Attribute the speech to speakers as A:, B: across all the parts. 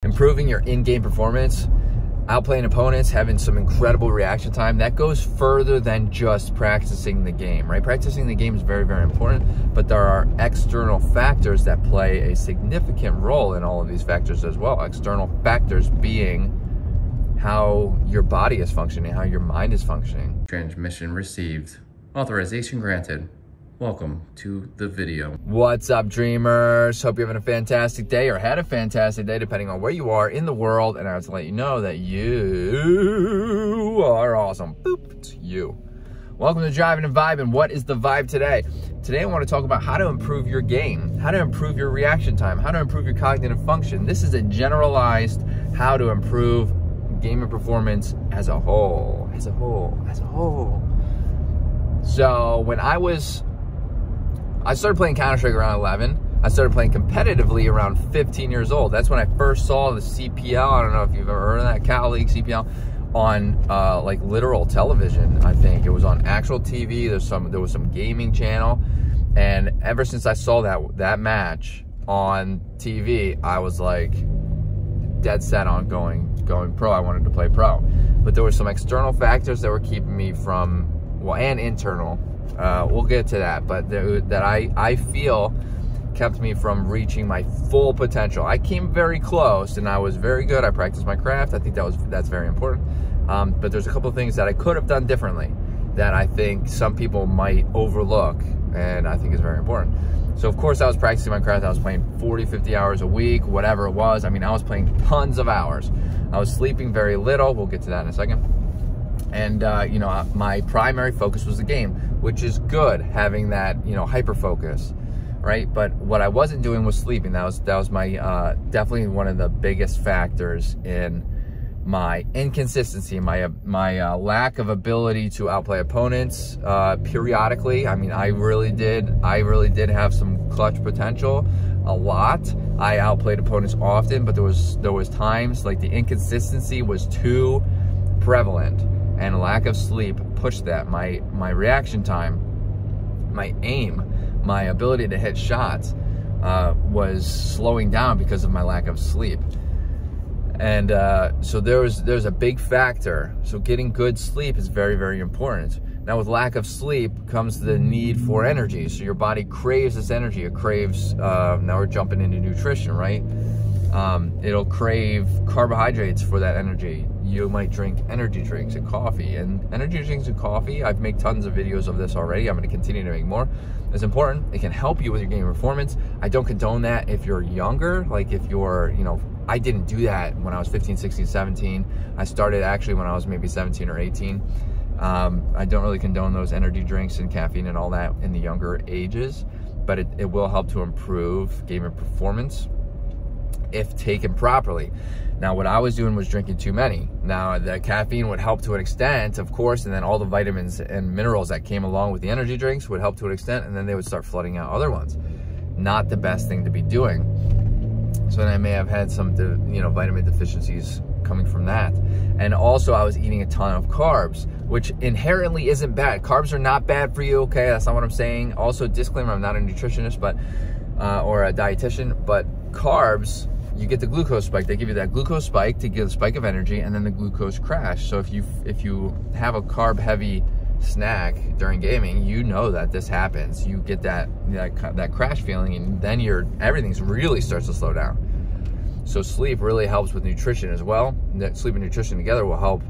A: improving your in-game performance, outplaying opponents, having some incredible reaction time, that goes further than just practicing the game, right? Practicing the game is very, very important, but there are external factors that play a significant role in all of these factors as well. External factors being how your body is functioning, how your mind is functioning. Transmission received. Authorization granted. Welcome to the video. What's up, dreamers? Hope you're having a fantastic day or had a fantastic day, depending on where you are in the world. And I have to let you know that you are awesome. Boop, it's you. Welcome to Driving and Vibing. What is the vibe today? Today I want to talk about how to improve your game, how to improve your reaction time, how to improve your cognitive function. This is a generalized how to improve gaming performance as a whole, So when I started playing Counter-Strike around 11. I started playing competitively around 15 years old. That's when I first saw the CPL. I don't know if you've ever heard of that, Cal League CPL, on like literal television. I think it was on actual TV. There was some gaming channel, and ever since I saw that match on TV, I was like dead set on going pro. I wanted to play pro, but there were some external factors that were keeping me from, well, and internal. We'll get to that, but that I feel kept me from reaching my full potential. I came very close, and I was very good. I practiced my craft. I think that's very important. But there's a couple of things that I could have done differently that I think some people might overlook, and I think is very important. So of course I was practicing my craft. I was playing 40, 50 hours a week, whatever it was. I mean, I was playing tons of hours. I was sleeping very little. We'll get to that in a second. And, you know, my primary focus was the game, which is good, having that, you know, hyper focus, right? But what I wasn't doing was sleeping. That was my, definitely one of the biggest factors in my inconsistency, my lack of ability to outplay opponents, periodically. I mean, I really did have some clutch potential, a lot. I outplayed opponents often, but there was times like the inconsistency was too prevalent. And lack of sleep pushed that. My reaction time, my aim, my ability to hit shots was slowing down because of my lack of sleep. And so there's a big factor. So getting good sleep is very, very important. Now with lack of sleep comes the need for energy. So your body craves this energy. It craves, now we're jumping into nutrition, right? It'll crave carbohydrates for that energy. You might drink energy drinks and coffee. And energy drinks and coffee, I've made tons of videos of this already. I'm going to continue to make more. It's important. It can help you with your game performance. I don't condone that if you're younger. Like if you're, you know, I didn't do that when I was 15, 16, 17. I started actually when I was maybe 17 or 18. I don't really condone those energy drinks and caffeine and all that in the younger ages, but it will help to improve gamer performance if taken properly. Now, what I was doing was drinking too many. Now, the caffeine would help to an extent, of course, and then all the vitamins and minerals that came along with the energy drinks would help to an extent, and then they would start flooding out other ones. Not the best thing to be doing. So then I may have had some, you know, vitamin deficiencies coming from that. And also I was eating a ton of carbs, which inherently isn't bad. Carbs are not bad for you, okay? That's not what I'm saying. Also, disclaimer, I'm not a nutritionist, but or a dietitian, but carbs, you get the glucose spike. They give you that glucose spike to get a spike of energy, and then the glucose crash. So if you have a carb heavy snack during gaming, you know that this happens. You get that crash feeling, and then everything really starts to slow down. So sleep really helps with nutrition as well. Sleep and nutrition together will help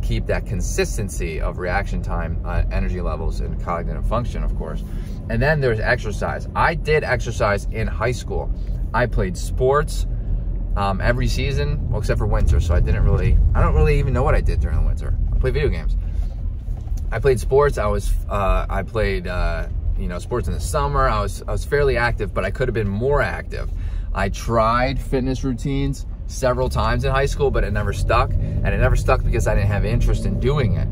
A: keep that consistency of reaction time, energy levels, and cognitive function, of course. And then there's exercise. I did exercise in high school. I played sports every season, well, except for winter. So I don't really even know what I did during the winter. I played video games. I played sports. I played, you know, sports in the summer. I was fairly active, but I could have been more active. I tried fitness routines several times in high school, but it never stuck. And it never stuck because I didn't have interest in doing it.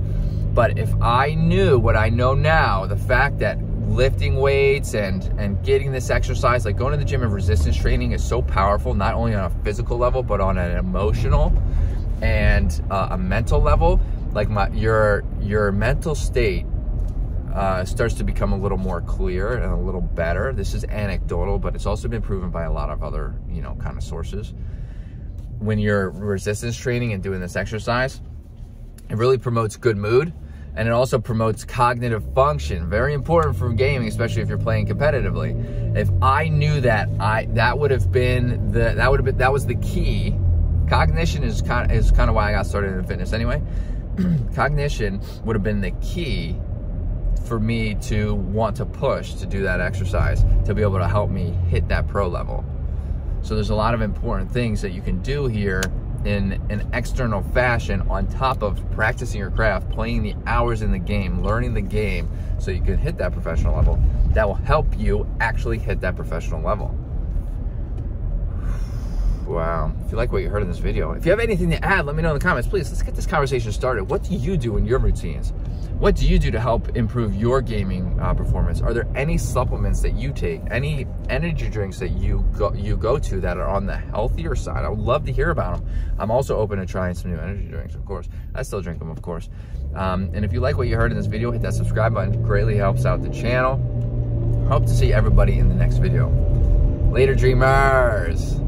A: But if I knew what I know now, the fact that lifting weights and getting this exercise, like going to the gym and resistance training, is so powerful, not only on a physical level, but on an emotional and a mental level. Like your mental state starts to become a little more clear and a little better. This is anecdotal, but it's also been proven by a lot of other, you know, kind of sources. when you're resistance training and doing this exercise. It really promotes good mood, and it also promotes cognitive function. Very important for gaming, especially if you're playing competitively. If I knew that, that was the key. Cognition is kind of why I got started in fitness anyway. Cognition would have been the key for me to want to push to do that exercise, to be able to help me hit that pro level. So there's a lot of important things that you can do here in an external fashion on top of practicing your craft, playing the hours in the game, learning the game, so you can hit that professional level. That will help you actually hit that professional level. Wow. If you like what you heard in this video, if you have anything to add, let me know in the comments. Please, let's get this conversation started. What do you do in your routines? What do you do to help improve your gaming performance? Are there any supplements that you take, any energy drinks that you go to that are on the healthier side? I would love to hear about them. I'm also open to trying some new energy drinks, of course. I still drink them, of course. And if you like what you heard in this video, hit that subscribe button. It greatly helps out the channel. Hope to see everybody in the next video. Later, dreamers.